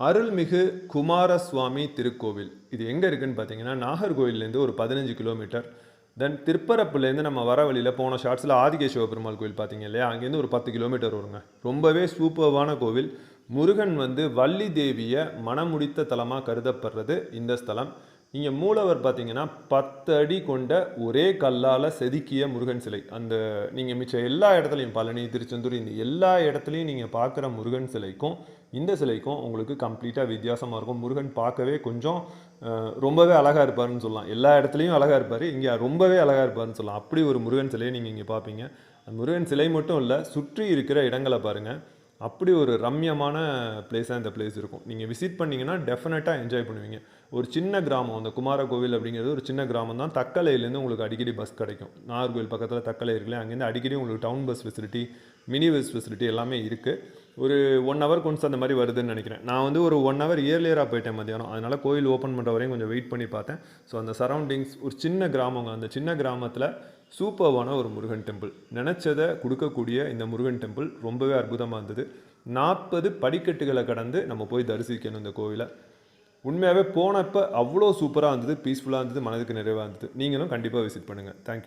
அருள்மிகு குமாரசுவாமி திருக்கோவில் இது எங்கே இருக்குன்னு பார்த்தீங்கன்னா நாகர்கோவிலேருந்து ஒரு 15 கிலோமீட்டர். தென் திருப்பரப்புலேருந்து நம்ம வர வழியில் போன ஷார்ட்ஸில் ஆதிகேசவ பெருமாள் கோவில் பார்த்தீங்க இல்லையா, அங்கேருந்து ஒரு 10 கிலோமீட்டர் வருங்க. ரொம்பவே சூப்பர்வான கோவில். முருகன் வள்ளி தேவியை மனமுடித்த தலமாக கருதப்படுறது இந்த ஸ்தலம். இங்கே மூலவர் பார்த்தீங்கன்னா 10 அடி கொண்ட ஒரே கல்லால் செதுக்கிய முருகன் சிலை. அந்த நீங்கள் மிச்சம் எல்லா இடத்துலையும் பழனி, திருச்செந்தூர், இந்த எல்லா இடத்துலையும் நீங்கள் பார்க்குற முருகன் சிலைக்கும் இந்த சிலைக்கும் உங்களுக்கு கம்ப்ளீட்டாக வித்தியாசமாக இருக்கும். முருகன் பார்க்கவே கொஞ்சம் ரொம்பவே அழகாக இருப்பார்னு சொல்லலாம். எல்லா இடத்துலையும் அழகாக இருப்பார், இங்கே ரொம்பவே அழகாக இருப்பார்னு சொல்லலாம். அப்படி ஒரு முருகன் சிலையை நீங்கள் இங்கே பார்ப்பீங்க. முருகன் சிலை மட்டும் இல்லை, சுற்றி இருக்கிற இடங்களை பாருங்கள். அப்படி ஒரு ரம்யமான பிளேஸாக இந்த பிளேஸ் இருக்கும். நீங்கள் விசிட் பண்ணிங்கன்னா டெஃபினட்டாக என்ஜாய் பண்ணுவீங்க. ஒரு சின்ன கிராமம், அந்த குமார கோவில் அப்படிங்கிறது ஒரு சின்ன கிராமம் தான். தக்கலையிலேருந்து உங்களுக்கு அடிக்கடி பஸ் கிடைக்கும். நாகர்கோவில் பக்கத்தில் தக்கலை இருக்குல்ல, அங்கேருந்து அடிக்கடி உங்களுக்கு town bus facility, mini bus facility எல்லாமே இருக்குது. ஒரு 1 ஹவர் கொண்டு அந்த மாதிரி வருதுன்னு நினைக்கிறேன். நான் ஒரு 1 ஹவர் இயர்லியராக போயிட்டேன் மத்தியானம். அதனால் கோயில் ஓப்பன் பண்ணுற வரையும் கொஞ்சம் வெயிட் பண்ணி பார்த்தேன். ஸோ அந்த சரௌண்டிங்ஸ் ஒரு சின்ன கிராமங்க. அந்த சின்ன கிராமத்தில் சூப்பர்வான ஒரு முருகன் டெம்பிள். நினச்சதை கொடுக்கக்கூடிய இந்த முருகன் டெம்பிள் ரொம்பவே அற்புதமாக இருந்தது. 40 படிக்கட்டுகளை கடந்து நம்ம போய் தரிசிக்கணும் இந்த கோவிலை. உண்மையாகவே போனப்போ அவ்வளோ சூப்பராக இருந்தது, பீஸ்ஃபுல்லாக இருந்தது, மனதுக்கு நிறைவாக இருந்தது. நீங்களும் கண்டிப்பாக விசிட் பண்ணுங்கள். தேங்க்யூ.